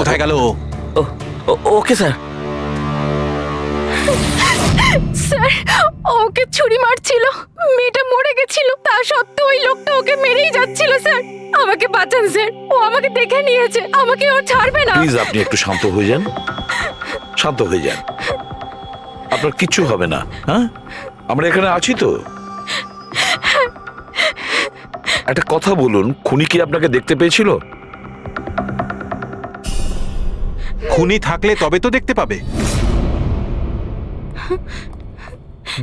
কোথায় গেল? Okay sir. Sir, ওকে ছুরি মারছিল, মেয়েটা মরে গেছিল, তা সত্ত্বেও ওই লোকটা ওকে মেরেই যাচ্ছিল। স্যার, আমাকে বাঁচান স্যার, ও আমাকে দেখে নিয়েছে, আমাকে ও ছাড়বে না। প্লিজ আপনি একটু শান্ত হয়ে যান, শান্ত হয়ে যান, আপনার কিচ্ছু হবে না। হ্যাঁ, আমরা এখানে আছি তো। একটা কথা বলুন, খুনি কি আপনাকে দেখতে পেয়েছিল? খুনি থাকলে তবে তো দেখতে পাবে।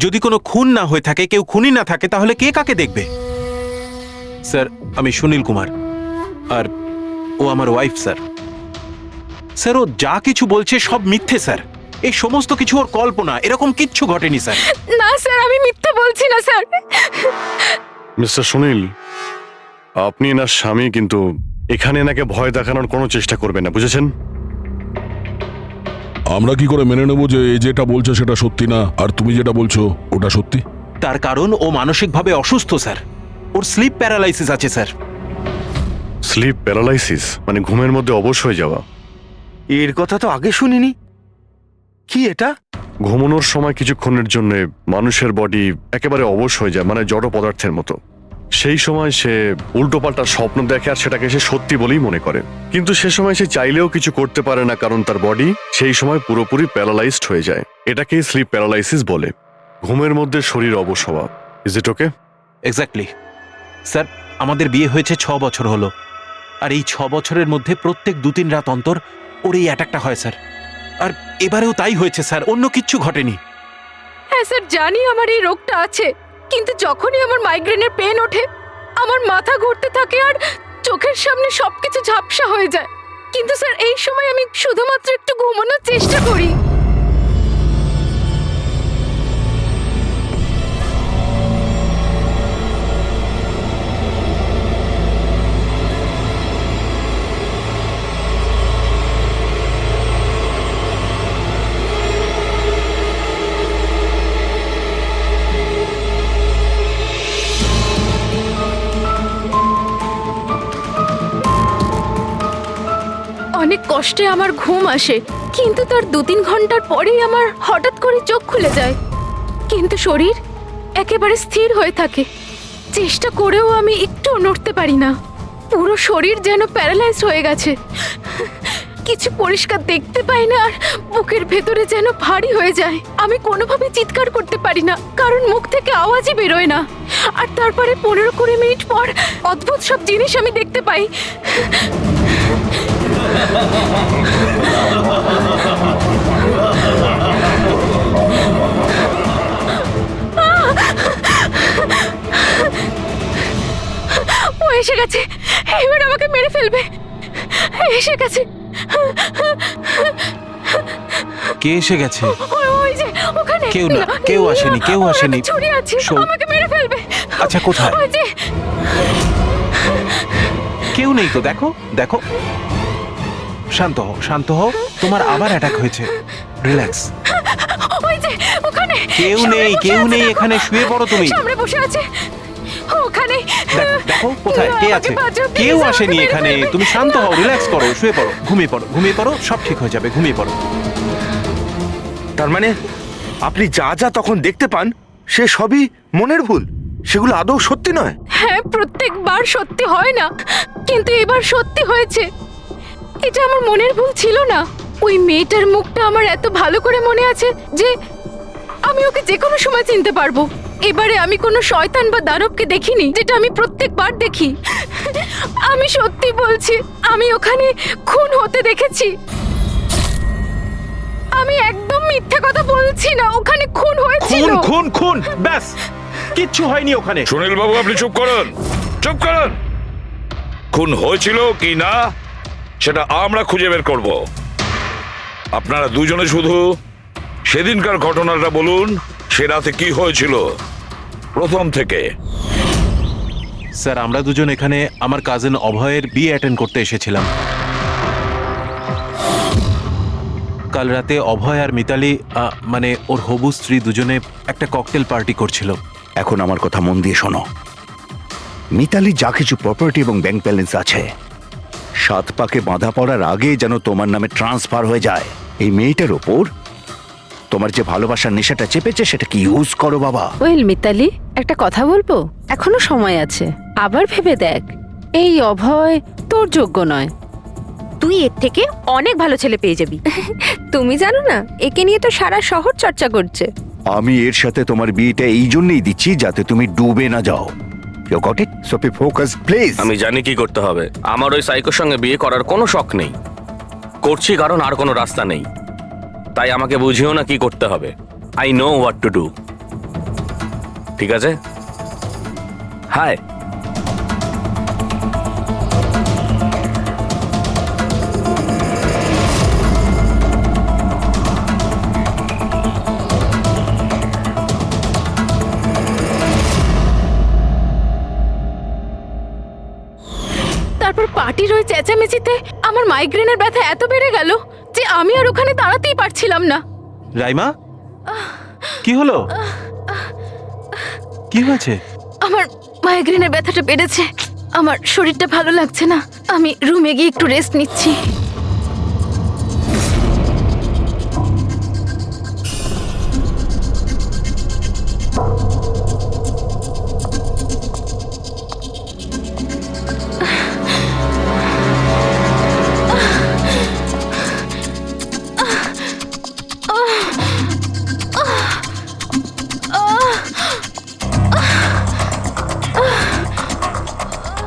যদি কোনো খুন না হয়ে থাকে, কেউ খুনি না থাকে, তাহলে কে কাকে দেখবে? স্যার, আমি সুনীল কুমার, আর ও আমার ওয়াইফ স্যার। স্যার, ও যা কিছু বলছে সব মিথ্যে স্যার। এই সমস্ত কিছু ওর কল্পনা, এরকম কিচ্ছু ঘটেনি স্যার। না স্যার, আমি মিথ্যে বলছি না স্যার। মিস্টার সুনীল, আপনি এনার স্বামী, কিন্তু এখানে এনাকে ভয় দেখানোর কোনো চেষ্টা করবেন না, বুঝেছেন? আমরা কি করে মেনে নেব যে এই যেটা বলছে সেটা সত্যি না, আর তুমি যেটা বলছো ওটা সত্যি? তার কারণ ও মানসিকভাবে অসুস্থ স্যার। ওর স্লিপ প্যারালাইসিস আছে স্যার। স্লিপ প্যারালাইসিস মানে ঘুমের মধ্যে অবশ হয়ে যাওয়া? এর কথা তো আগে শুনিনি। কি এটা? ঘুমানোর সময় কিছুক্ষণের জন্য মানুষের বডি একেবারে অবশ হয়ে যায়, মানে জড় পদার্থের মতো। সেই সময় সে উল্টোপাল্টা স্বপ্ন দেখে আর সেটাকে সে সত্যি বলেই মনে করে, কিন্তু সে সময় সে চাইলেও কিছু করতে পারে না, কারণ তার বডি সেই সময় পুরোপুরি প্যারালাইজড হয়ে যায়। এটাকেই স্লিপ প্যারালাইসিস বলে। ঘুমের মধ্যে শরীর অবশ হওয়া। Is it okay? Exactly sir. আমাদের বিয়ে হয়েছে 6 বছর হলো, আর এই 6 বছরের মধ্যে প্রত্যেক 2-3 রাত অন্তর ওর এই অ্যাটাকটা হয় স্যার। আর এবারেও তাই হয়েছে স্যার, অন্য কিচ্ছু ঘটেনি। হ্যাঁ স্যার, জানি আমার এই রোগটা আছে, কিন্তু যখনই আমার মাইগ্রেনের পেন ওঠে, আমার মাথা ঘুরতে থাকে আর চোখের সামনে সবকিছু ঝাপসা হয়ে যায়। কিন্তু স্যার, এই সময় আমি শুধুমাত্র একটু ঘুমানোর চেষ্টা করি। অনেক কষ্টে আমার ঘুম আসে, কিন্তু তার 2-3 ঘন্টার পরেই আমার হঠাৎ করে চোখ খুলে যায়, কিন্তু শরীর একেবারে স্থির হয়ে থাকে। চেষ্টা করেও আমি একটু নড়তে পারি না, পুরো শরীর যেন প্যারালাইজ হয়ে গেছে। কিছু পরিষ্কার দেখতে পাই না, আর বুকের ভেতরে যেন ভারী হয়ে যায়। আমি কোনোভাবে চিৎকার করতে পারি না, কারণ মুখ থেকে আওয়াজই বেরোয় না। আর তারপরে 15-20 মিনিট পর অদ্ভুত সব জিনিস আমি দেখতে পাই। ও এসে গেছে, এবার আমাকে মেরে ফেলবে। এসে গেছে। কে এসে গেছে? ওই যে ওখানে। কেউ না, কেউ আসেনি, কেউ ওর আসেনি। হাতে ছুরি আছে, আমাকে মেরে ফেলবে। আচ্ছা, কোথায়? ওই যে। কেউ নেই তো, দেখো দেখো। শান্ত হও, শান্ত হও। তোমার আবার অ্যাটাক হয়েছে, রিল্যাক্স। ওই যে ওখানে। কেউ নেই, কেউ নেই এখানে, শুয়ে পড়ো তুমি। সামনে বসে আছে ওখানে। দেখো দেখো কোথায় কে আছে। কেউ আসেনি এখানে, তুমি শান্ত হও, রিল্যাক্স করো, শুয়ে পড়ো, ঘুমিয়ে পড়ো, ঘুমিয়ে পড়ো, সব ঠিক হয়ে যাবে, ঘুমিয়ে পড়ো। তার মানে আপনি যা যা তখন দেখতে পান সে সবই মনের ভুল, সেগুলো আদৌ সত্যি নয়? হ্যাঁ, প্রত্যেকবার সত্যি হয় না, কিন্তু এবার সত্যি হয়েছে। এটা আমার মনের ভুল ছিল না। ওই মেয়েটার মুখটা আমার এত ভালো করে মনে আছে যে আমি ওকে যে কোনো সময় চিনতে পারবো। এবারে আমি কোনো শয়তান বা দানবকে দেখিনি, যেটা আমি প্রত্যেকবার দেখি। আমি সত্যি বলছি, আমি ওখানে খুন হতে দেখেছি। আমি একদম মিথ্যে কথা বলছি না, ওখানে খুন হয়েছিল। খুন খুন খুন, ব্যাস, কিচ্ছু হয়নি ওখানে। সুনীল বাবু, আপনি চুপ করুন, চুপ করুন। খুন হয়েছিল কি না সেটা আমরা খুঁজে বের করব। আপনারা দুজনে শুধু সেদিনকার ঘটনাটা বলুন, সে রাতে কি হয়েছিল প্রথম থেকে। স্যার, আমরা দুজন এখানে আমার কাজিন অভয়ের বিয়ে অ্যাটেন্ড করতে এসেছিলাম। কাল রাতে অভয় আর মিতালি, মানে ওর হবু স্ত্রী, দুজনে একটা ককটেল পার্টি করছিল। এখন আমার কথা মন দিয়ে শোনো। মিতালি যা কিছু প্রপার্টি এবং ব্যাংক ব্যালেন্স আছে সাত পাকে বাঁধা পড়ার আগে যেন তোমার নামে ট্রান্সফার হয়ে যায়। এই মেয়েটার ওপর তোমার যে ভালোবাসার নেশাটা চেপেছে সেটাকে ইউজ করো বাবা। ওয়েল মিতালি, একটা কথা বলবো? এখনো সময় আছে, আবার ভেবে দেখ। এই অভয় তোর যোগ্য নয়। তুই এর থেকে অনেক ভালো ছেলে পেয়ে যাবি। তুমি জানো না, একে নিয়ে তো সারা শহর চর্চা করছে। আমি এর সাথে তোমার বিয়েটা এই জন্যই দিচ্ছি যাতে তুমি ডুবে না যাও। You got it? So be focus please. আমি জানি কি করতে হবে। আমার ওই সাইকোর সঙ্গে বিয়ে করার কোনো শখ নেই। করছি কারণ আর কোনো রাস্তা নেই। তাই আমাকে বুঝিও না কি করতে হবে। I know what to do. ঠিক আছে? হাই। তারপর পার্টির ওই চেঁচামেচিতে আমার মাইগ্রেনের ব্যথা এত বেড়ে গেল যে আমি আর ওখানে দাঁড়াতেই পারছিলাম না। রাইমা, কি হলো? কি হয়েছে? আমার মাইগ্রেনের ব্যথাটা বেড়েছে, আমার শরীরটা ভালো লাগছে না। আমি রুমে গিয়ে একটু রেস্ট নিচ্ছি।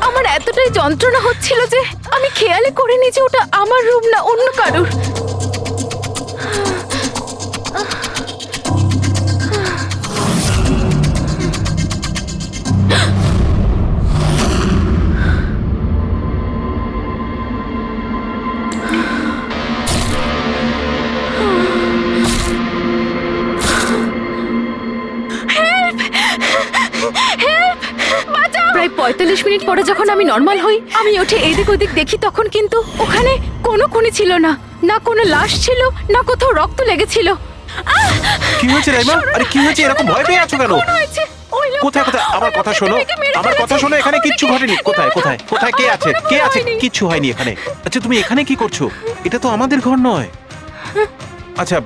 আমার এতটাই যন্ত্রণা হচ্ছিল যে আমি খেয়ালই করিনি যে ওটা আমার রুম না অন্য কারোর। প্রায় ৪৫ মিনিট পরে যখন আমি নর্মাল হই, আমি উঠে এদিক ওদিক দেখি, তখন কিন্তু ওখানে কোনো খুনি ছিল না, না কোনো লাশ ছিল, না কোথাও রক্ত লেগেছিল। কি হয়েছে রাইমা? আরে কি হয়েছে? এরকম ভয় পেয়ে আছো কেন? কোথায় কোথায়? আমার কথা শোনো, আমার কথা শোনো। এখানে কিচ্ছু ঘটেনি। কোথায় কোথায় কোথায়? কে আছে? কে আছে? কিচ্ছু হয়নি এখানে। আচ্ছা, তুমি এখানে কি করছো? এটা তো আমাদের ঘর নয়। আচ্ছা,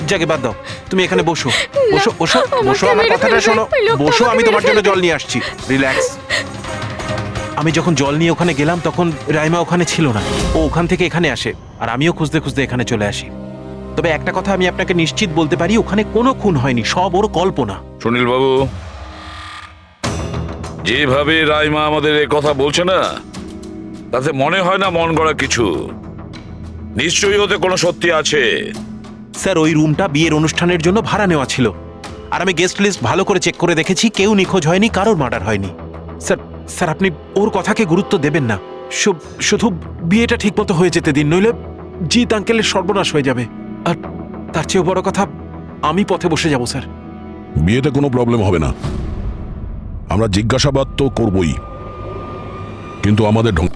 যাকে বাদ দাও, তুমি এখানে বসো বসো বসো বসো। আমার কথাটা শোনো, বসো। আমি তোমার জন্য জল নিয়ে আসছি। রিল্যাক্স। আমি যখন জল নিয়ে ওখানে গেলাম তখন রাইমা ওখানে ছিল না। ও ওখান থেকে এখানে আসে আর আমিও খুঁজতে খুঁজতে এখানে চলে আসি। তবে একটা কথা আমি আপনাকে নিশ্চিত বলতে পারি, ওখানে কোনো খুন হয়নি, সব ওর কল্পনা। সুনীল বাবু, যেভাবে রাইমা আমাদের এ কথা বলছে না, তাতে মনে হয় না মন গড়া কিছু। নিশ্চয়ই ওতে কোনো সত্যি আছে। স্যার, ওই রুমটা বিয়ের অনুষ্ঠানের জন্য ভাড়া নেওয়া ছিল, আর আমি গেস্ট লিস্ট ভালো করে চেক করে দেখেছি, কেউ নিখোঁজ হয়নি, কারোর মার্ডার হয়নি। স্যার স্যার আপনি ওর কথাকে গুরুত্ব দেবেন না। শুধু বিয়েটা ঠিক মতো হয়ে যেতে দিন, নইলে জিৎ আঙ্কেলের সর্বনাশ হয়ে যাবে। আর তার চেয়েও বড় কথা, আমি পথে বসে যাব স্যার। বিয়েতে কোনো প্রবলেম হবে না, আমরা জিজ্ঞাসাবাদ তো করবই, কিন্তু আমাদের ঢং।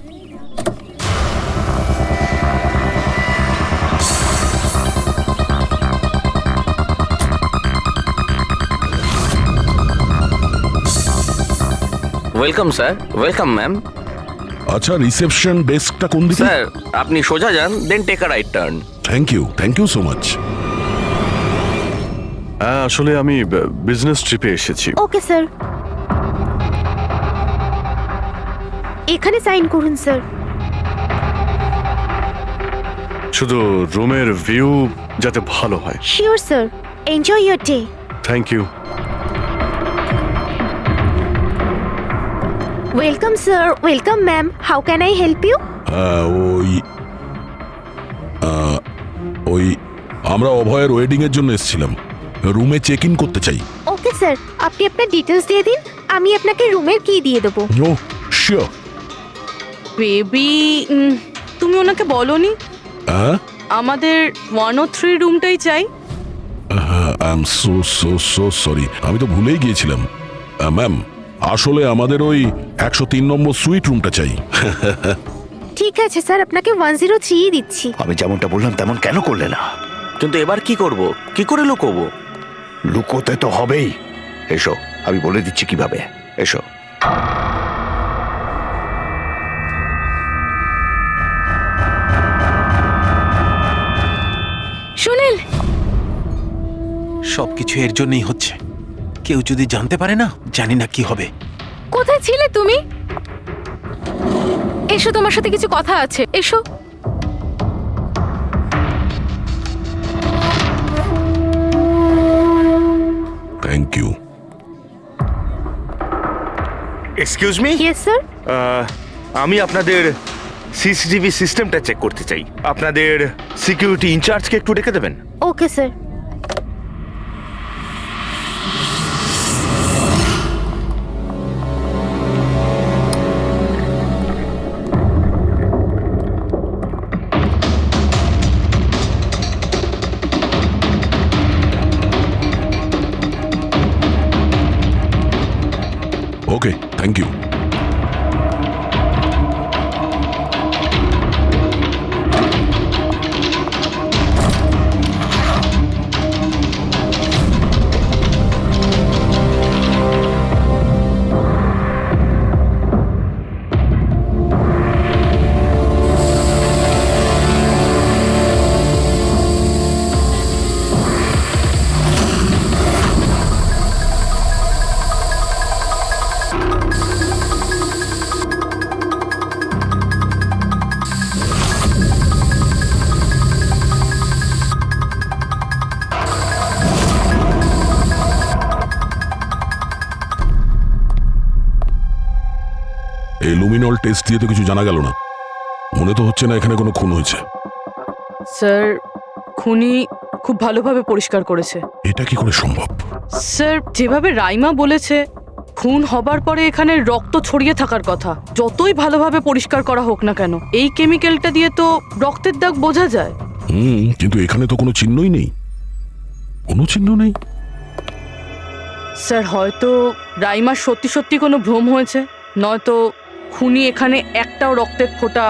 Welcome sir. Welcome ma'am. আচ্ছা, রিসেপশন ডেস্কটা কোন দিকে? স্যার, আপনি সোজা যান, then take a right turn. Thank you so much. হ্যাঁ, আসলে আমি বিজনেস ট্রিপে এসেছি। ওকে স্যার, এখানে সাইন করুন স্যার। শুধু রুমের ভিউ যাতে ভালো হয়। Sure sir, enjoy your day. Thank you. Welcome sir, welcome ma'am, how can I help you? ওই আমরা অভয়ের ওয়েডিং এর জন্য এসেছিলাম, রুমে চেক ইন করতে চাই। ওকে স্যার, আপনি আপনার ডিটেলস দিয়ে দিন, আমি আপনাকে রুমের কি দিয়ে দেবো। ও শিওর। বেবি, তুমি ওনাকে বলনি হ্যাঁ, আমাদের 103 রুমটাই চাই? আই এম সো সরি, আমি তো ভুলেই গিয়েছিলাম। ম্যাম, আসলে আমাদের ওই 103 নম্বর সুইট রুমটা চাই। ঠিক আছে স্যার, আপনাকে 103 দিচ্ছি। আমি যেমনটা বললাম তেমন কেন করলে না? কিন্তু এবার কি করব? কি করে লুকোবো? লুকোতে তো হবেই। এসো, আমি বলে দিচ্ছি কিভাবে। এসো। সবকিছু এর জন্যই হচ্ছে। কেউ যদি জানতে পারে না, জানি না কি হবে। কোথায় ছিলে তুমি? এসো, তোমার সাথে কিছু কথা আছে, এসো। Thank you. Excuse me, yes sir. আমি আপনাদের সিসিটিভি সিস্টেমটা চেক করতে চাই। আপনাদের সিকিউরিটি ইনচার্জকে একটু ডেকে দেবেন? Okay sir. Okay, thank you. এই লুমিনল টেস্ট দিয়ে তো কিছু জানা গেল না। মনে তো হচ্ছে না এখানে কোনো খুন হয়েছে। স্যার, খুনি খুব ভালোভাবে পরিষ্কার করেছে। এটা কি করে সম্ভব? স্যার, যেভাবে রাইমা বলেছে, খুন হবার পরে এখানে রক্ত ছড়িয়ে থাকার কথা। যতই ভালোভাবে পরিষ্কার করা হোক না কেন, এই কেমিক্যালটা দিয়ে তো রক্তের দাগ বোঝা যায়। কিন্তু এখানে তো কোনো চিহ্নই নেই। কোনো চিহ্ন নেই। স্যার, হয়তো রাইমার সত্যি সত্যি কোনো ভ্রম হয়েছে, নয়তো খুনি এখানে একটাও রক্তের ফোঁটা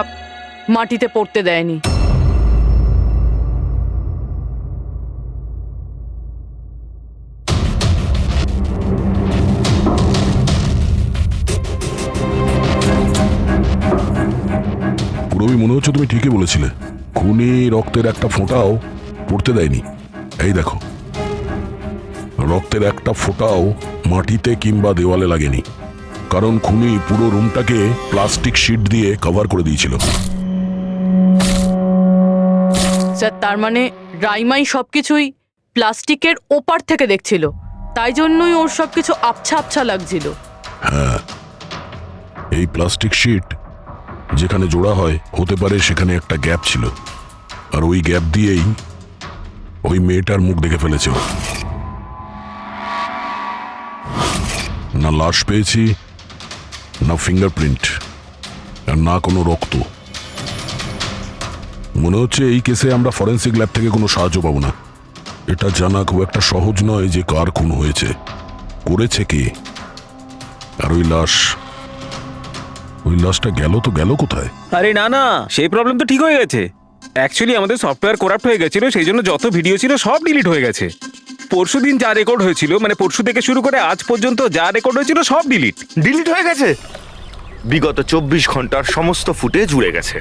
মাটিতে পড়তে দেয়নি। পুরবি, মনে হচ্ছে তুমি ঠিকই বলেছিলে। খুনি রক্তের একটা ফোঁটাও পড়তে দেয়নি। এই দেখো, রক্তের একটা ফোঁটাও মাটিতে কিংবা দেওয়ালে লাগেনি, কারণ খুনি পুরো রুমটাকে প্লাস্টিক শিট দিয়ে কভার করে দিয়েছিল। স্যার, তার মানে রাইমাই সবকিছুই প্লাস্টিকের ওপার থেকে দেখছিল, তাই জন্যই ওর সবকিছু আবছা আবছা লাগছিল। হ্যাঁ, এই প্লাস্টিক শিট যেখানে জোড়া হয়, হতে পারে সেখানে একটা গ্যাপ ছিল, আর ওই গ্যাপ দিয়েই ওই মেয়েটার মুখ দেখে ফেলেছে। না লাশ পেয়েছি, না ফিঙ্গারপ্রিন্ট, আর না কোনো রক্ত। মনে হচ্ছে এই কেসে আমরা ফরেন্সিক ল্যাব থেকে কোনো সাহায্য পাবো না। এটা জানা খুব একটা সহজ নয় যে কার খুন হয়েছে, করেছে কে, আর ওই লাশটা গেল তো গেল কোথায়? আরে না না, সেই প্রবলেম তো ঠিক হয়ে গেছে। অ্যাকচুয়ালি আমাদের সফটওয়্যার করাপ্ট হয়ে গেছিল, সেই জন্য যত ভিডিও ছিল সব ডিলিট হয়ে গেছে। পরশুদিন যা রেকর্ড হয়েছিল, মানে পরশু থেকে শুরু করে আজ পর্যন্ত যা রেকর্ড হয়েছিল সব ডিলিট হয়ে গেছে। বিগত 24 ঘন্টার সমস্ত ফুটেজ উড়ে গেছে।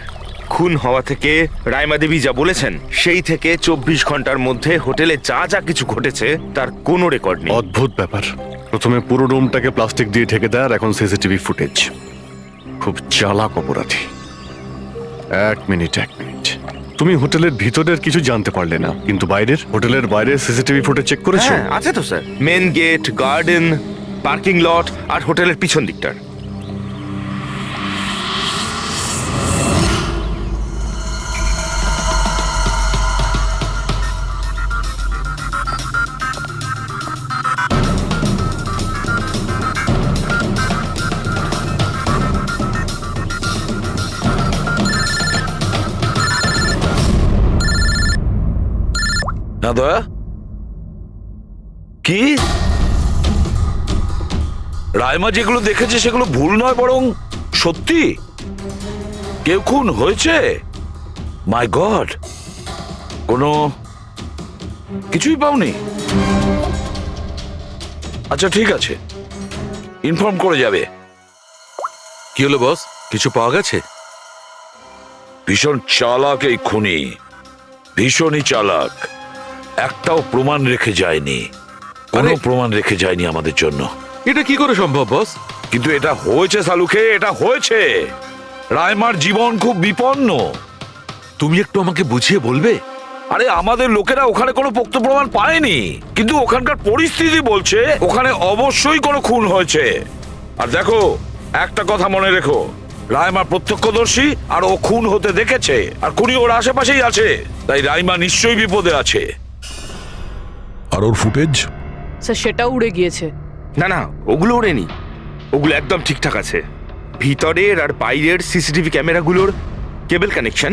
খুন হওয়া থেকে রাইমা দেবী যা বলেছেন, সেই থেকে 24 ঘন্টার মধ্যে হোটেলে যা যা কিছু ঘটেছে তার কোনো রেকর্ড নেই। অদ্ভুত ব্যাপার। প্রথমে পুরো রুমটাকে প্লাস্টিক দিয়ে ঢেকে দেয়, আর এখন সিসিটিভি ফুটেজ। খুব চালাক অপরাধী। এক মিনিট। তুমি হোটেলের ভিতরের কিছু জানতে পারলে না, কিন্তু হোটেলের বাইরে সিসিটিভি ফুটেজ চেক করেছো? হ্যাঁ, আছে তো sir. Main gate, garden, parking lot আর হোটেলের পিছন দিকটার। না দয়া, কি রাইমা যেগুলো দেখেছে সেগুলো ভুল নয়, বরং সত্যি? কেউ খুন হয়েছে? মাই গড, কোনো কিছুই পাওনি? আচ্ছা ঠিক আছে, ইনফর্ম করে যাবে। কি হলো বস, কিছু পাওয়া গেছে? ভীষণ চালাক এই খুনি, ভীষণই চালাক। একটাও প্রমাণ রেখে যায়নি, কোনো প্রমাণ রেখে যায়নি আমাদের জন্য। এটা কি করে সম্ভব বস? কিন্তু এটা হয়েছে সালুকে, এটা হয়েছে। রাইমার জীবন খুব বিপন্ন। তুমি একটু আমাকে বুঝিয়ে বলবে? আরে আমাদের লোকেরা ওখানে কোনো পোক্ত প্রমাণ পায়নি, কিন্তু ওখানকার পরিস্থিতি বলছে ওখানে অবশ্যই কোনো খুন হয়েছে। আর দেখো, একটা কথা মনে রেখো, রাইমা প্রত্যক্ষদর্শী, আর ও খুন হতে দেখেছে, আর খুনি ওর আশেপাশেই আছে, তাই রাইমা নিশ্চয়ই বিপদে আছে। আর ওর ফুটেজ? স্যার সেটাও উড়ে গিয়েছে। না না, ওগুলো ওড়েনি, ওগুলো একদম ঠিকঠাক আছে। ভিতরের আর বাইরের সিসিটিভি ক্যামেরাগুলোর কেবল কানেকশন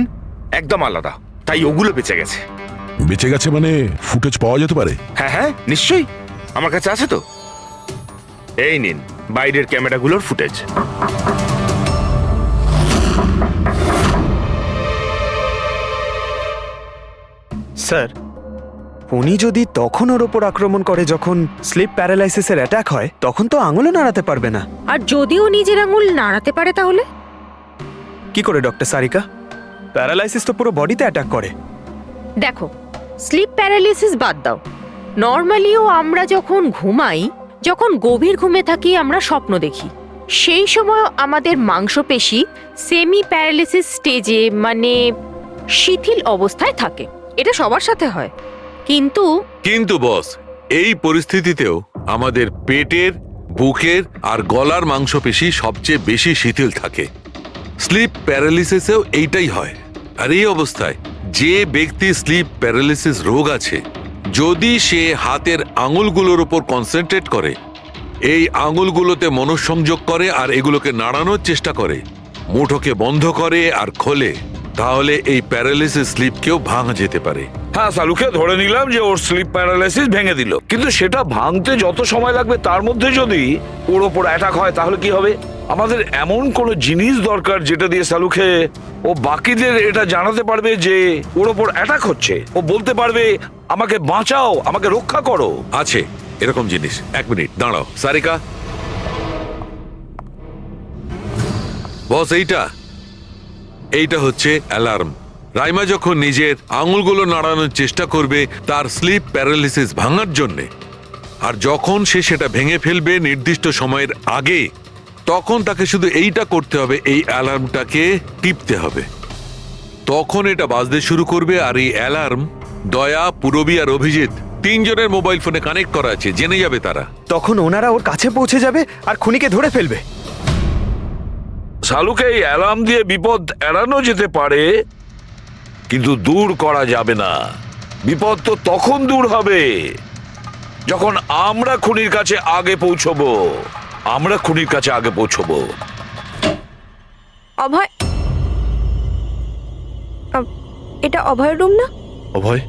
একদম আলাদা, তাই ওগুলো বেঁচে গেছে। বেঁচে গেছে মানে ফুটেজ পাওয়া যেতে পারে? হ্যাঁ হ্যাঁ, নিশ্চয়ই, আমার কাছে আছে তো। এই নিন বাইরের ক্যামেরাগুলোর ফুটেজ। স্যার, উনি যদি তখন ওর ওপর আক্রমণ করে যখন স্লিপ প্যারালাইসিসের অ্যাটাক হয়, তখন তো আঙুলও নাড়াতে পারবে না। আর যদিও নিজের আঙুল নাড়াতে পারে তাহলে? কি করে ডক্টর সারিকা? প্যারালাইসিস তো পুরো বডিতে অ্যাটাক করে। দেখো, স্লিপ প্যারালিসিস বাদ দাও, নর্মালিও আমরা যখন ঘুমাই, যখন গভীর ঘুমে থাকি, আমরা স্বপ্ন দেখি। সেই সময় আমাদের মাংসপেশি সেমি প্যারালিসিস স্টেজে, মানে শিথিল অবস্থায় থাকে। এটা সবার সাথে হয়। কিন্তু বস, এই পরিস্থিতিতেও আমাদের পেটের, বুকের আর গলার মাংসপেশি সবচেয়ে বেশি শিথিল থাকে। স্লিপ প্যারালিসিসেও এইটাই হয়। আর এই অবস্থায় যে ব্যক্তি স্লিপ প্যারালিসিস রোগ আছে, যদি সে হাতের আঙুলগুলোর উপর কনসেন্ট্রেট করে, এই আঙুলগুলোতে মনঃসংযোগ করে আর এগুলোকে নাড়ানোর চেষ্টা করে, মুঠোকে বন্ধ করে আর খোলে, তাহলে এই প্যারালিসিস স্লিপকেও ভাঙা যেতে পারে। হ্যাঁ সালুকে ধরে নিলাম যে ওর স্লিপ প্যারালাইসিস ভেঙে দিল, কিন্তু সেটা ভাঙতে যত সময় লাগবে তার মধ্যে যদি ওর ওপর অ্যাটাক হয় তাহলে কি হবে? আমাদের এমন কোনো জিনিস দরকার যেটা দিয়ে সালুকে ও বাকিদের এটা জানাতে পারবে যে ওর ওপর অ্যাটাক হচ্ছে। ও বলতে পারবে, আমাকে বাঁচাও, আমাকে রক্ষা করো। আছে এরকম জিনিস। এক মিনিট দাঁড়াও সারিকা। বস, এইটা হচ্ছে অ্যালার্ম। রাইমা যখন নিজের আঙুলগুলো নাড়ানোর চেষ্টা করবে তার স্লিপ প্যারালিসিস ভাঙার জন্যে, আর যখন সে সেটা ভেঙে ফেলবে নির্দিষ্ট সময়ের আগে, তখন তাকে শুধু এইটা করতে হবে, এই অ্যালার্মটাকে টিপতে হবে। তখন এটা বাজতে শুরু করবে, আর এই অ্যালার্ম দয়া, পুরবী আর অভিজিৎ তিনজনের মোবাইল ফোনে কানেক্ট করা আছে, জেনে যাবে তারা। তখন ওনারা ওর কাছে পৌঁছে যাবে আর খুনিকে ধরে ফেলবে। সালুকে এই অ্যালার্ম দিয়ে বিপদ এড়ানো যেতে পারে, কিন্তু দূর করা যাবে না। বিপদ তো তখন দূর হবে যখন আমরা খুনির কাছে আগে পৌঁছবো। অভয়, এটা অভয়ের রুম না? অভয়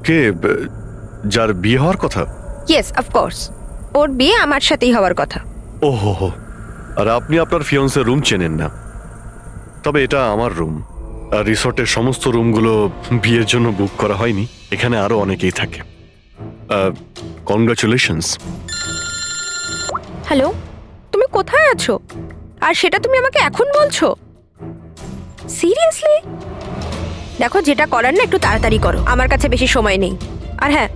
কে? যার বিয়ে হওয়ার কথা? ইয়েস, অফকোর্স, ওর বিয়ে আমার সাথেই হওয়ার কথা। ওহো, আর আপনি আপনার ফিয়ন্সের রুম চেনেন না? তবে এটা আমার রুম, আর রিসর্টের সমস্ত রুমগুলো বিয়ের জন্য বুক করা হয়নি। এখানে আরো অনেকেই থাকে। কংগ্রাচুলেশনস। হ্যালো, তুমি কোথায় আছো? আর সেটা তুমি আমাকে এখন বলছো? সিরিয়াসলি? দেখো, যেটা করার না একটু তাড়াতাড়ি করো, আমার কাছে বেশি সময় নেই। আর হ্যাঁ,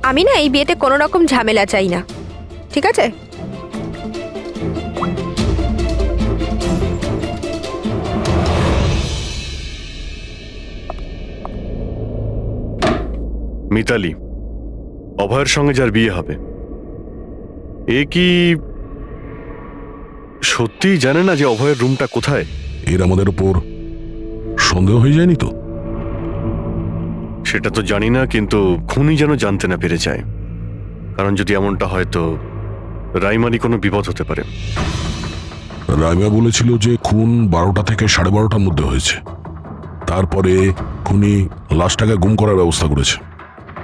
আমি না এই বিয়েতে কোনো রকম ঝামেলা চাই না, ঠিক আছে? মিতালি, অভয়ের সঙ্গে যার বিয়ে হবে, এ কি সত্যিই জানে না যে অভয়ের রুমটা কোথায়? এর আমাদের উপর সন্দেহ হয়ে যায়নি তো? সেটা তো জানি না, কিন্তু খুনি যেন জানতে না পেরে যায়। কারণ যদি এমনটা হয় তো রাইমারই কোনো বিপদ হতে পারে। রাইমা বলেছিল যে খুন 12টা থেকে 12:30টার মধ্যে হয়েছে। তারপরে খুনি লাশটাকে গুম করার ব্যবস্থা করেছে,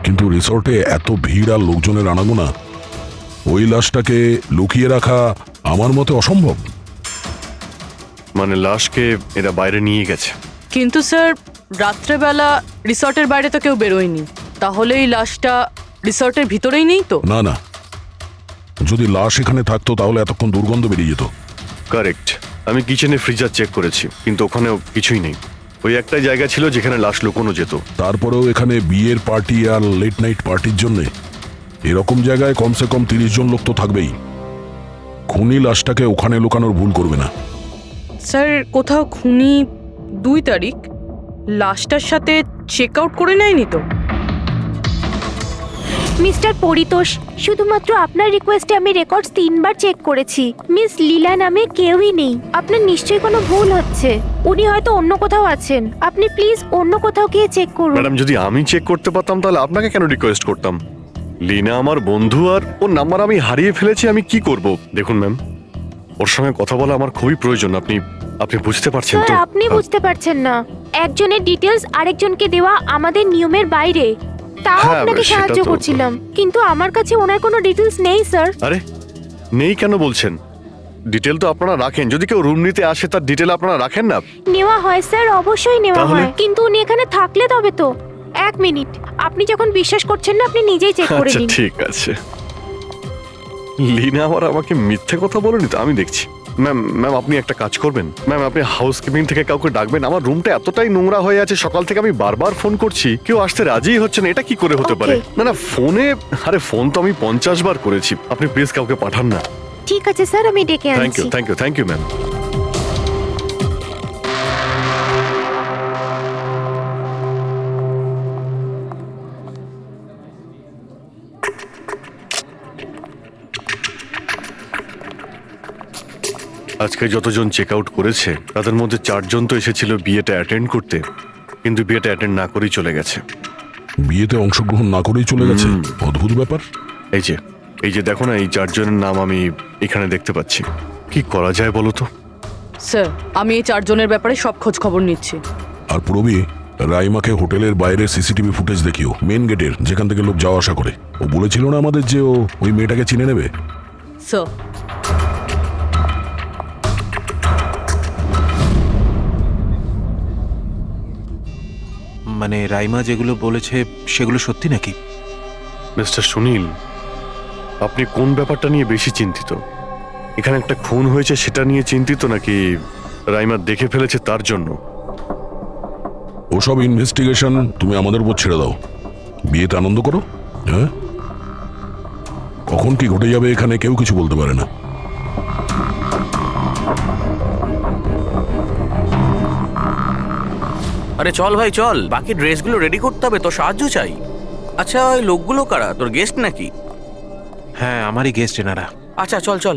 কিন্তু রিসর্টে এত ভিড় আর লোকজনের আনাগোনা, ওই লাশটাকে লুকিয়ে রাখা আমার মতে অসম্ভব। মানে লাশকে এরা বাইরে নিয়ে গেছে? কিন্তু স্যার, রাত্রেবেলা রিসর্টের বাইরে তো কেউ বেরোয়নি, তাহলে এই লাশটা রিসর্টের ভিতরেই নেই তো? না না, যদি লাশ এখানে থাকতো তাহলে এতক্ষণ দুর্গন্ধ বেরিয়ে যেত। কারেক্ট। আমি কিচেনে ফ্রিজার চেক করেছি, কিন্তু ওখানেও কিছুই নেই। ওই একটাই জায়গা ছিল যেখানে লাশ লুকোনো যেত। তারপরেও এখানে বিয়ের পার্টি আর লেট নাইট পার্টির জন্য এরকম জায়গায় কমসে কম 30 জন লোক তো থাকবেই। খুনি লাশটাকে ওখানে লুকানোর ভুল করবে না। স্যার কোথাও খুনি 2 তারিখ লাশটার সাথে চেক আউট করে নেয়নি তো? মিস্টার পরিতোষ, শুধুমাত্র আপনার রিকোয়েস্টে আমি রেকর্ডস 3 বার চেক করেছি। মিস লীলা নামে কেউই নেই। আপনার নিশ্চয়ই কোনো ভুল হচ্ছে। উনি হয়তো অন্য কোথাও আছেন। আপনি প্লিজ অন্য কোথাও গিয়ে চেক করুন। ম্যাডাম, যদি আমি চেক করতে পারতাম তাহলে আপনাকে কেন রিকোয়েস্ট করতাম? লিনা আমার বন্ধু, আর ওর নাম্বার আমি হারিয়ে ফেলেছি। আমি কি করব? দেখুন ম্যাম, ওর সঙ্গে কথা বলা আমার খুবই প্রয়োজন। আপনি বুঝতে পারছেন তো? স্যার, আপনি বুঝতে পারছেন না। একজনের ডিটেলস আরেকজনকে দেওয়া আমাদের নিয়মের বাইরে। তাও হ্যাঁ, আপনাকে সেটা সাহায্য তো- করছিলাম, কিন্তু আমার কাছে ওনার কোনো ডিটেলস নেই স্যার। আরে নেই কেন বলছেন? ডিটেল তো আপনারা রাখেন। যদি কেউ রুম নিতে আসে তার ডিটেল আপনারা রাখেন না? নেওয়া হয় স্যার, অবশ্যই নেওয়া তাহলে? হয়, কিন্তু উনি এখানে থাকলে তবে তো। 1 মিনিট, আপনি যখন বিশ্বাস করছেন না আপনি নিজেই চেক করে আচ্ছা নিন। ঠিক আছে। লিনা আবার আমাকে মিথ্যে কথা বলেনি তো? আমি দেখছি। ম্যাম আপনি একটা কাজ করবেন। ম্যাম, আপনি হাউসকিপিং থেকে কাউকে ডাকবেন। আমার রুমটা এতটাই নোংরা হয়ে আছে, সকাল থেকে আমি বারবার ফোন করছি, কেউ আসতে রাজিই হচ্ছে না। এটা কি করে হতে পারে? Okay. না ফোনে, আরে ফোন তো আমি 50 বার করেছি। আপনি প্লিজ কাউকে পাঠান না। ঠিক আছে স্যার, আমি ডেকে থ্যাংক ইউ আনছি। Thank you ma'am. আজকে যতজন চেক আউট করেছে তাদের মধ্যে 4 জন তো এসেছিল বিয়েটা অ্যাটেন্ড করতে, কিন্তু বিয়েটা অ্যাটেন্ড না করেই চলে গেছে। বিয়েতে অংশগ্রহণ না করেই চলে গেছে, অদ্ভুত ব্যাপার। এই যে দেখো না, এই 4 জনের নাম আমি এখানে দেখতে পাচ্ছি। কি করা যায় বলো তো? স্যার, আমি এই 4 জনের ব্যাপারে সব খোঁজ খবর নিচ্ছি। আর পুরবি, রাইমাকে হোটেলের বাইরে সিসিটিভি ফুটেজ দেখিও, মেন গেটের, যেখান থেকে লোক যাওয়া আসা করে। ও বলেছিল না আমাদের যে ও ওই মেয়েটাকে চিনে নেবে। স্যার, মানে রাইমা যেগুলো বলেছে সেগুলো সত্যি নাকি? মিস্টার সুনীল, আপনি কোন ব্যাপারটা নিয়ে বেশি চিন্তিত? এখানে একটা খুন হয়েছে সেটা নিয়ে চিন্তিত, নাকি রাইমা দেখে ফেলেছে তার জন্য? ওসব ইনভেস্টিগেশন তুমি আমাদের উপর ছেড়ে দাও। বিয়েতে আনন্দ করো। হ্যাঁ, কখন কি ঘটে যাবে এখানে কেউ কিছু বলতে পারে না। আরে চল ভাই চল, বাকি ড্রেসগুলো রেডি করতে হবে, তো সাহায্য চাই। আচ্ছা, ওই লোকগুলো কারা? তোর গেস্ট নাকি? হ্যাঁ, আমারই গেস্ট এনারা। আচ্ছা চল চল।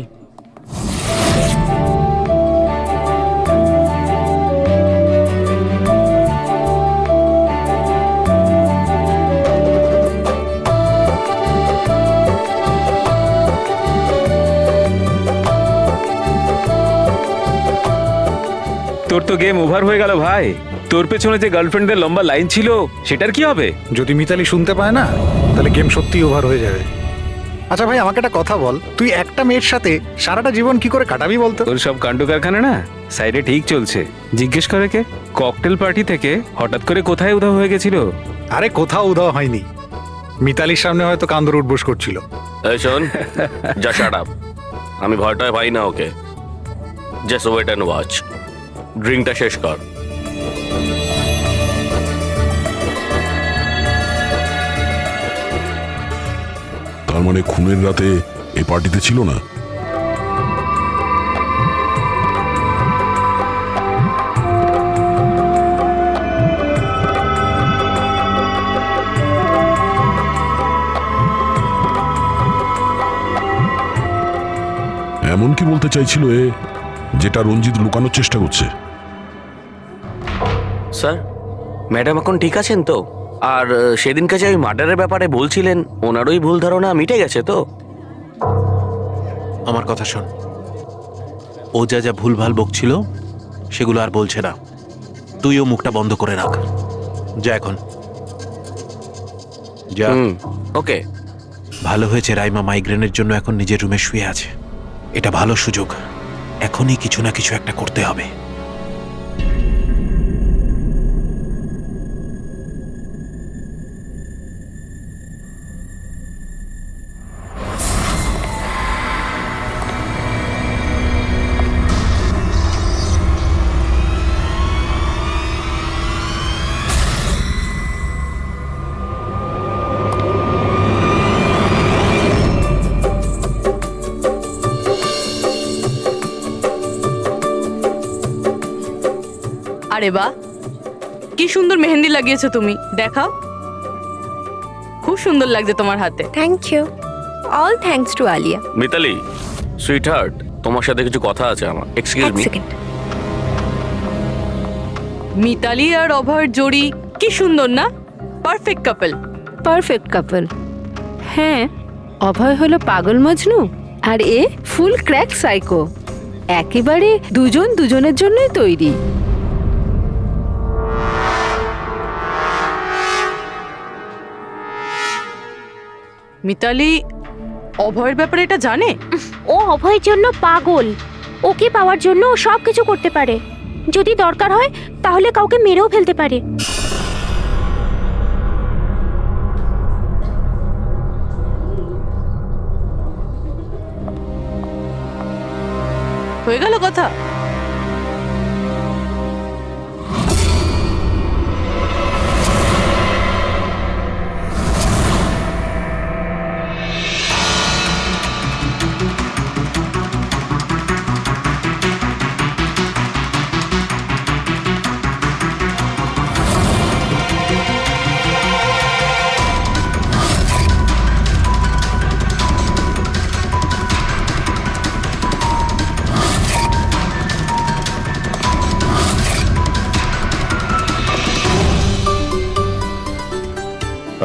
তোর তো গেম ওভার হয়ে গেল ভাই। তোর পেছনে যে গার্লফ্রেন্ডদের লম্বা লাইন ছিল সেটার কি হবে? যদি মিতালি শুনতে পায় না, তাহলে গেম সত্যিই ওভার হয়ে যাবে। আচ্ছা ভাই, আমাকে একটা কথা বল, তুই একটা মেয়ের সাথে সারাটা জীবন কি করে কাটাবি বলতো? তোর সব কাণ্ড কারখানা না সাইডে ঠিক চলছে। জিজ্ঞেস করে কে? ককটেল পার্টি থেকে হঠাৎ করে কোথায় উধাও হয়ে গেছিল? আরে কোথাও উধাও হয়নি, মিতালির সামনে হয়তো কান্দর উঠবোস করছিল। এই শোন, যা শাট আপ। আমি ভয়টায় পাই না ওকে। Just wait and watch. ড্রিঙ্কটা শেষ কর। তার মানে খুনের রাতে এই পার্টিতে ছিল না? এমন কি বলতে চাইছিল এ, যেটা রঞ্জিত লুকানোর চেষ্টা করছে? স্যার, ম্যাডাম এখন ঠিক আছেন তো? আর সেদিনকে যে ওই মার্ডারের ব্যাপারে বলছিলেন, ওনারই ভুল ধারণা মিটে গেছে তো? আমার কথা শোন, ও যা যা ভুলভাল বকছিল সেগুলো আর বলছে না। তুইও মুখটা বন্ধ করে রাখ। যা এখন, যা। ওকে। ভালো হয়েছে রাইমা মাইগ্রেনের জন্য এখন নিজের রুমে শুয়ে আছে। এটা ভালো সুযোগ, এখনই কিছু না কিছু একটা করতে হবে। আরে বাহ, কি সুন্দর মেহেন্দি লাগিয়েছো তুমি, দেখাও। খুব সুন্দর লাগছে তোমার হাতে। Thank you. All thanks to Alia. Mitali, sweetheart, তোমার সাথে কিছু কথা আছে আমার। Excuse me. মিতালি আর অভয়ের জোড়ি কি সুন্দর না? Perfect couple. Perfect couple. হ্যাঁ, অভয় হলো পাগল মজনু আর এ ফুল ক্র্যাক সাইকো। একেবারে দুজন দুজনের জন্যই তৈরি। মিতালি অভয়ের ব্যাপারে এটা জানে? ও অভয়ের জন্য পাগল। ওকে পাওয়ার জন্য ও সব কিছু করতে পারে। যদি দরকার হয় তাহলে কাউকে মেরেও ফেলতে পারে। হয়ে গেল কথা।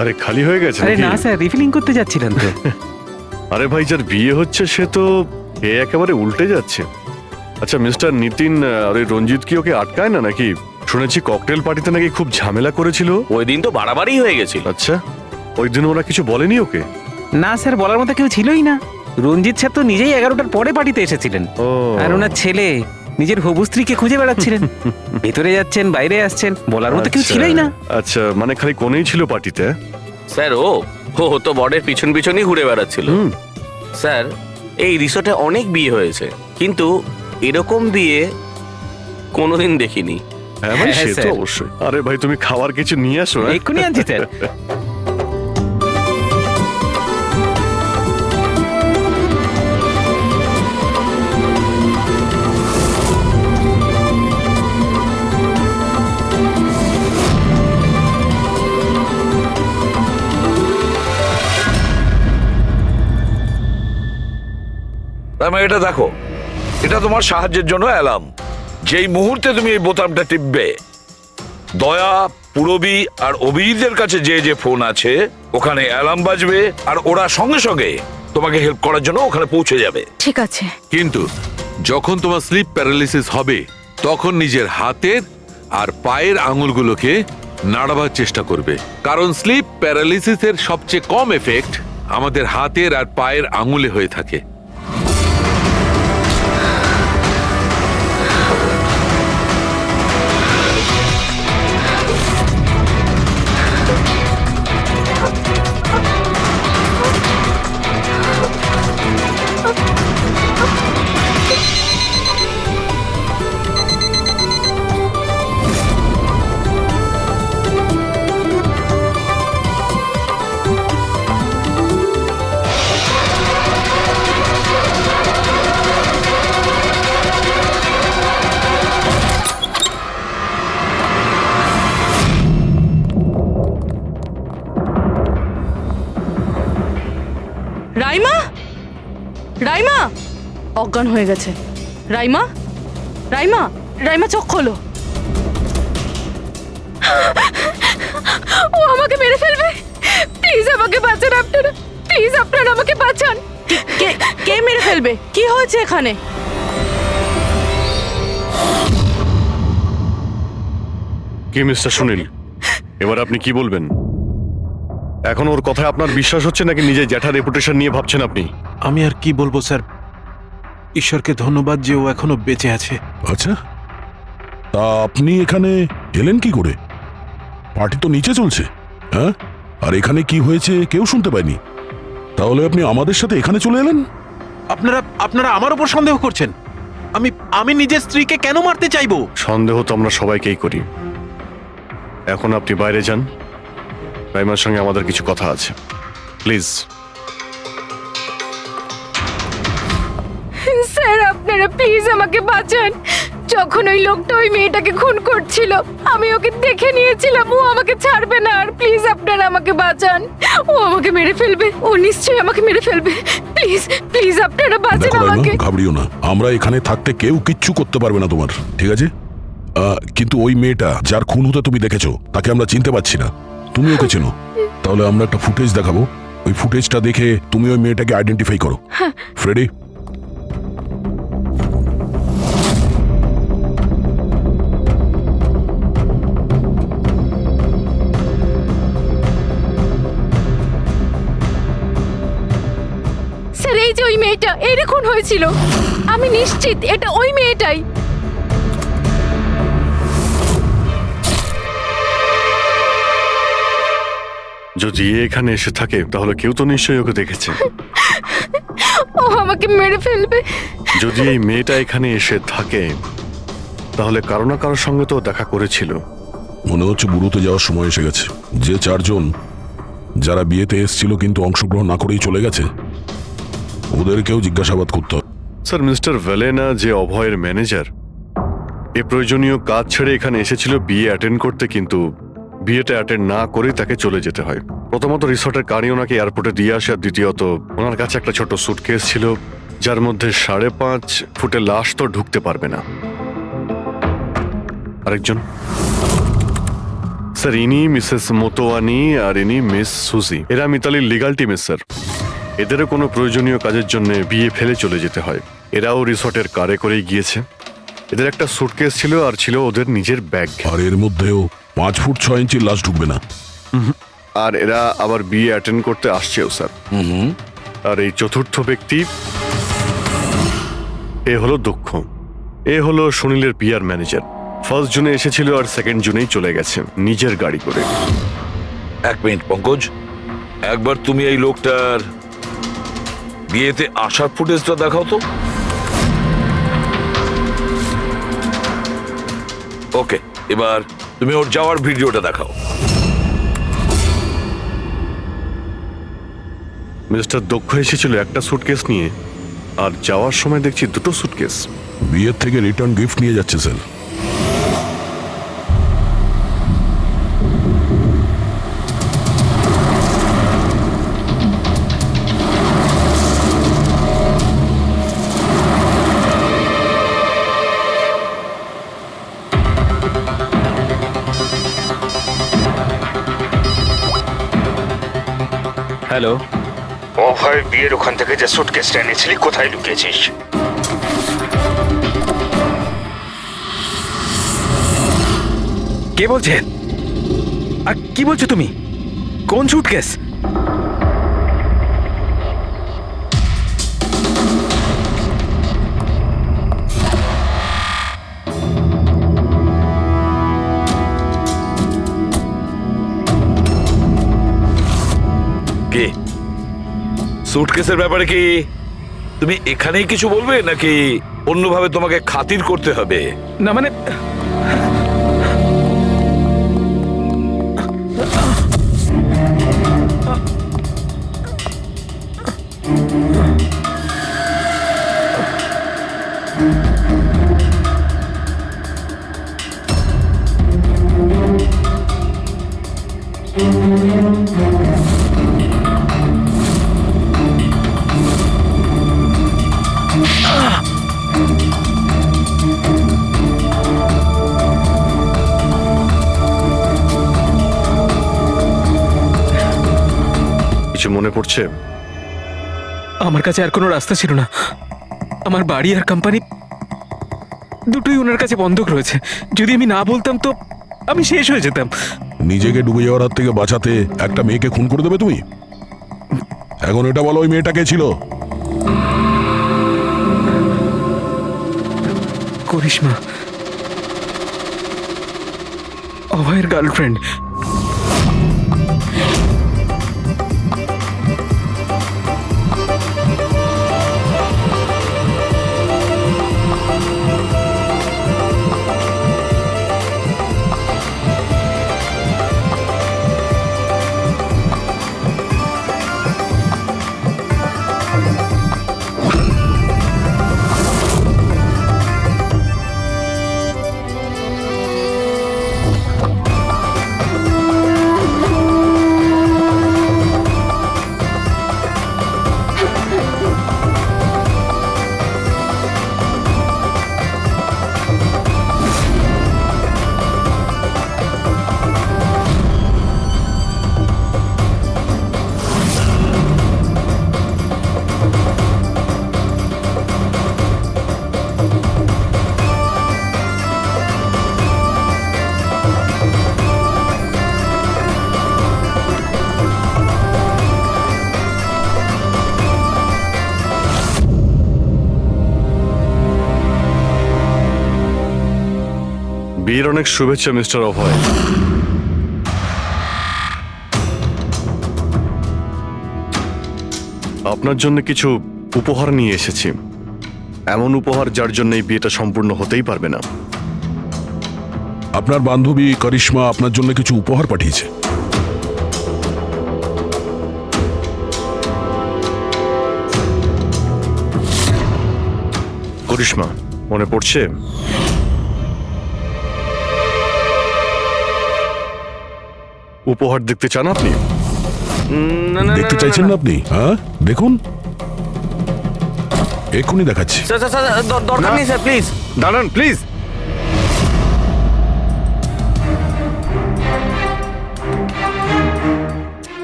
আরে খালি হয়ে গেছে আরে নাকি? না স্যার, রিফিলিং করতে যাচ্ছিলেন তো। আরে ভাই, যার বিয়ে হচ্ছে সে তো এ একেবারে উল্টে যাচ্ছে। আচ্ছা মিস্টার নিতিন আর ওই রঞ্জিত কি ওকে আটকায় না নাকি? শুনেছি ককটেল পার্টিতে নাকি খুব ঝামেলা করেছিল। ওই দিন তো বাড়াবাড়ি হয়ে গেছিল। আচ্ছা, ওই দিন ওরা কিছু বলেনি ওকে? না স্যার, বলার মতো কেউ ছিলই না। রঞ্জিত স্যার তো নিজেই 11টার পরে পার্টিতে এসেছিলেন। ও, আর ওনার ছেলে নিজের হবু স্ত্রীকে খুঁজে বেড়াচ্ছিলেন। ভেতরে যাচ্ছেন, বাইরে আসছেন, বলার মতো কেউ আচ্ছা, ছিলই না। আচ্ছা, মানে খালি কোনেই ছিল পার্টিতে? স্যার ও তো বরের পিছন পিছনই ঘুরে বেড়াচ্ছিল। স্যার, এই রিসোর্টে অনেক বিয়ে হয়েছে, কিন্তু এরকম বিয়ে কোনোদিন দেখিনি। হ্যাঁ ভাই, হ্যাঁ, সে তো স্যার। অবশ্যই। আরে ভাই, তুমি খাবার কিছু নিয়ে আসো। হ্যাঁ? এক্ষুনি আনছি স্যার। এটা দেখো, এটা তোমার সাহায্যের জন্য অ্যালার্ম। যেই মুহূর্তে তুমি এই বোতামটা টিপবে, দয়া, পুরবী আর অভিজিতের কাছে যে যে ফোন আছে ওখানে অ্যালার্ম বাজবে, আর ওরা সঙ্গে সঙ্গে তোমাকে হেল্প করার জন্য ওখানে পৌঁছে যাবে। ঠিক আছে। কিন্তু যখন তোমার স্লিপ প্যারালিসিস হবে তখন নিজের হাতের আর পায়ের আঙুলগুলোকে নাড়াবার চেষ্টা করবে, কারণ স্লিপ প্যারালিসিসের সবচেয়ে কম এফেক্ট আমাদের হাতের আর পায়ের আঙুলে হয়ে থাকে। রাইমা, রাইমা অজ্ঞান হয়ে গেছে। রাইমা, রাইমা, রাইমা চোখ খোলো। ও আমাকে মেরে ফেলবে। প্লিজ আমাকে বাঁচান আপনারা, প্লিজ আপনারা আমাকে বাঁচান। কে মেরে ফেলবে? কি হয়েছে এখানে? কি মিস্টার সুনীল, এবার আপনি কি বলবেন? এখন ওর কথায় আপনার বিশ্বাস হচ্ছে নাকি নিজের জ্যাঠার রেপুটেশন নিয়ে ভাবছেন আপনি? আমি আর কি বলবো স্যার, ঈশ্বরকে ধন্যবাদ যে ও এখনো বেঁচে আছে। আচ্ছা, তা আপনি এখানে এলেন কি করে? পার্টি তো নিচে চলছে। হ্যাঁ, আর এখানে কি হয়েছে কেউ শুনতে পায়নি। তাহলে আপনি আমাদের সাথে এখানে চলে এলেন? আপনারা আমার উপর সন্দেহ করছেন? আমি নিজের স্ত্রীকে কেন মারতে চাইবো? সন্দেহ তো আমরা সবাইকেই করি। এখন আপনি বাইরে যান, রাইমার সঙ্গে আমাদের কিছু কথা আছে, প্লিজ। স্যার আপনারা প্লিজ আমাকে বাঁচান, যখন ওই লোকটা ওই মেয়েটাকে খুন করছিল আমি ওকে দেখে নিয়েছিলাম। ও আমাকে ছাড়বে না। আর প্লিজ আপনারা আমাকে বাঁচান। ও আমাকে মেরে ফেলবে। ও নিশ্চয়ই আমাকে মেরে ফেলবে। প্লিজ প্লিজ আপনারা বাঁচান দেখো আমাকে। রাইমা, ঘাবড়িও না, আমরা এখানে থাকতে কেউ কিচ্ছু করতে পারবে না তোমার, ঠিক আছে? কিন্তু ওই মেয়েটা যার খুন হতে তুমি দেখেছো তাকে আমরা চিনতে পারছি না। তুমি ওকে চেনো? তাহলে আমরা একটা ফুটেজ দেখাবো, ওই ফুটেজটা দেখে তুমি ওই মেয়েটাকে আইডেন্টিফাই করো। ফ্রেডি, স্যার এই যে ওই মেয়েটা, এর খুন হয়েছিল। আমি নিশ্চিত এটা ওই মেয়েটাই। যদি এ এখানে এসে থাকে তাহলে কেউ তো নিশ্চয়ই ওকে দেখেছে। ও আমাকে মেরে ফেলবে। যদি এই মেয়েটা এখানে এসে থাকে তাহলে কারো না কারোর সঙ্গে তো দেখা করেছিল। মনে হচ্ছে বুড়োতে যাওয়ার সময় এসে গেছে। যে চারজন যারা বিয়েতে এসেছিল কিন্তু অংশগ্রহণ না করেই চলে গেছে, ওদেরকেও জিজ্ঞাসাবাদ করতে হবে। স্যার, মিস্টার ভেলেনা যে অভয়ের ম্যানেজার, এ প্রয়োজনীয় কাজ ছেড়ে এখানে এসেছিল বিয়ে অ্যাটেন্ড করতে, কিন্তু বিয়েটা অ্যাটেন্ড না করে তাকে চলে যেতে হয়। প্রথমত রিসর্টের গাড়ি ওনাকে এয়ারপোর্টে দিয়ে আসে, আর দ্বিতীয়ত ওনার কাছে একটা ছোট সুটকেস ছিল যার মধ্যে 5.5 ফুটের লাশ তো ঢুকতে পারবে না। আরেকজন স্যার, ইনি মিসেস মোতোয়ানি আর ইনি মিস সুজি। এরা মিতালির লিগাল টিমের স্যার। এদেরও কোনো প্রয়োজনীয় কাজের জন্য বিয়ে ফেলে চলে যেতে হয়। এরাও রিসর্টের কারে করেই গিয়েছে। এদের একটা সুটকেস ছিল আর ছিল ওদের নিজের ব্যাগ। আর এর মধ্যেও 5 ফুট 6 ইঞ্চির লাশ ঢুকবে না। আর এরা আবার বিয়ে অ্যাটেন্ড করতে আসছেও স্যার। আর এই চতুর্থ ব্যক্তি, এ হলো দক্ষ। এ হলো সুনীলের পিআর ম্যানেজার। 1 জুনে এসেছিল আর 2 জুনেই চলে গেছে নিজের গাড়ি করে। 1 মিনিট পঙ্কজ, একবার তুমি এই লোকটার বিয়েতে আসার ফুটেজটা দেখাও তো। ওকে, এবার তুমি ওর যাওয়ার ভিডিওটা দেখাও। মিস্টার দক্ষ এসেছিল একটা সুটকেস নিয়ে, আর যাওয়ার সময় দেখছি 2টো সুটকেস। বিয়ের থেকে রিটার্ন গিফট নিয়ে যাচ্ছে স্যার। হ্যালো, অভয় বিয়ের ওখান থেকে যে সুটকেসটা এনেছিলি কোথায় লুকিয়েছিস? কে বলছেন? আর কি বলছো তুমি? কোন সুটকেস? কে? সুটকেসের ব্যাপারে কি তুমি এখানেই কিছু বলবে নাকি অন্যভাবে তোমাকে খাতির করতে হবে? না মানে কিছু মনে পড়ছে? আমার কাছে আর কোনো রাস্তা ছিল না। আমার বাড়ি আর কোম্পানি দুটোই ওনার কাছে বন্ধক রয়েছে। যদি আমি না বলতাম তো আমি শেষ হয়ে যেতাম। নিজেকে ডুবে যাওয়ার হাত থেকে বাঁচাতে একটা মেয়েকে খুন করে দেবে তুমি? এখন এটা বলো, ওই মেয়েটা কে ছিল? করিশ্মা, অভয়ের গার্লফ্রেন্ড। বিয়ের অনেক শুভেচ্ছা মিস্টার অভয়। আপনার জন্য কিছু উপহার নিয়ে এসেছি, এমন উপহার যার জন্য এই বিয়েটা সম্পূর্ণ হতেই পারবে না। আপনার বান্ধবী করিশ্মা আপনার জন্য কিছু উপহার পাঠিয়েছে। করিশ্মা, মনে পড়ছে? উপহার দেখতে চান আপনি? দেখতে চাইছেন না আপনি? হ্যাঁ, দেখুন, এক্ষুনি দেখাচ্ছি। দরকার নেই স্যার, প্লিজ দাঁড়ান প্লিজ।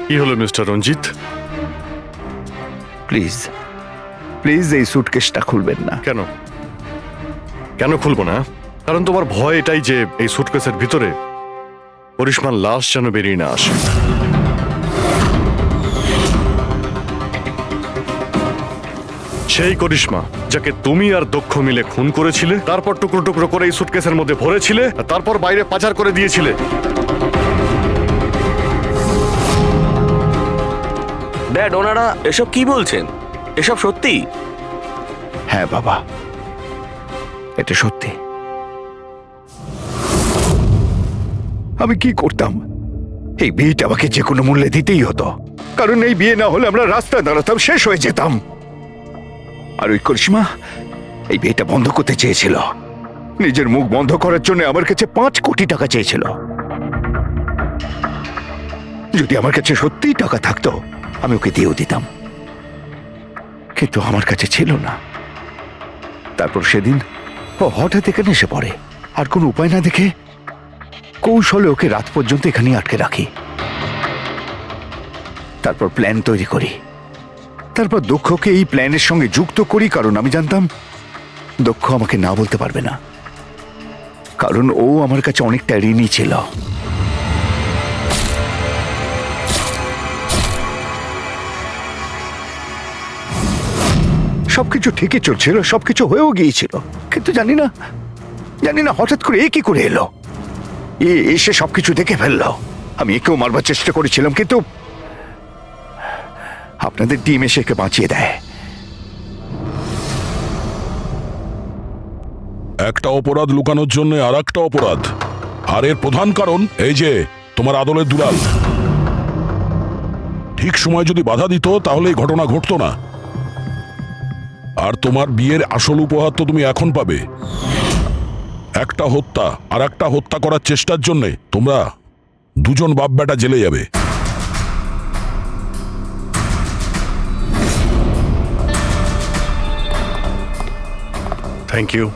কি হলো মিস্টার রঞ্জিত? প্লিজ প্লিজ এই সুটকেসটা খুলবেন না। কেন কেন খুলবো না? কারণ তোমার ভয় এটাই যে এই সুটকেসের ভিতরে করিশ্মার লাশ যেন বেরিয়ে না আসে। সেই করিশ্মা যাকে তুমি আর দক্ষ মিলে খুন করেছিলে, তারপর টুকরো টুকরো করে এই সুটকেসের মধ্যে ভরেছিলে, আর তারপর বাইরে পাচার করে দিয়েছিলে। ড্যাড, ওনারা এসব কি বলছেন? এসব সত্যি? হ্যাঁ বাবা, এটা সত্যি। আমি কি করতাম? এই বিয়েটা আমাকে যে কোনো মূল্যে দিতেই হতো, কারণ এই বিয়ে না হলে আমরা রাস্তায় দাঁড়াতাম, শেষ হয়ে যেতাম। আর ওই করিশ্মা এই বিয়েটা বন্ধ করতে চেয়েছিল, নিজের মুখ বন্ধ করার জন্য আমার কাছে 5 কোটি টাকা চেয়েছিল। যদি আমার কাছে সত্যিই টাকা থাকতো আমি ওকে দিয়েও দিতাম, কিন্তু আমার কাছে ছিল না। তারপর সেদিন ও হঠাৎ এখানে এসে পড়ে, আর কোনো উপায় না দেখে কৌশলে ওকে রাত পর্যন্ত এখানে আটকে রাখি। তারপর প্ল্যান তৈরি করি, তারপর দক্ষকে এই প্ল্যানের সঙ্গে যুক্ত করি, কারণ আমি জানতাম দক্ষ আমাকে না বলতে পারবে না, কারণ ও আমার কাছে অনেকটা ঋণী ছিল। সবকিছু ঠিকই চলছিল, সবকিছু হয়েও গিয়েছিল, কিন্তু জানি না হঠাৎ করে এ কি করে এলো। এসে সবকিছু দেখে ফেললো। আমি একেও মারবার চেষ্টা করেছিলাম, কিন্তু আপনাদের টিম এসে একে বাঁচিয়ে দেয়। একটা অপরাধ লুকানোর জন্য আর একটা অপরাধ, আর এর প্রধান কারণ এই যে তোমার আদলের দুলাল। ঠিক সময় যদি বাধা দিত তাহলে এই ঘটনা ঘটতো না। আর তোমার বিয়ের আসল উপহার তো তুমি এখন পাবে। একটা হত্যা আর একটা হত্যা করার চেষ্টার জন্য তোমরা দুজন বাপ বেটা জেলে যাবে। Thank you.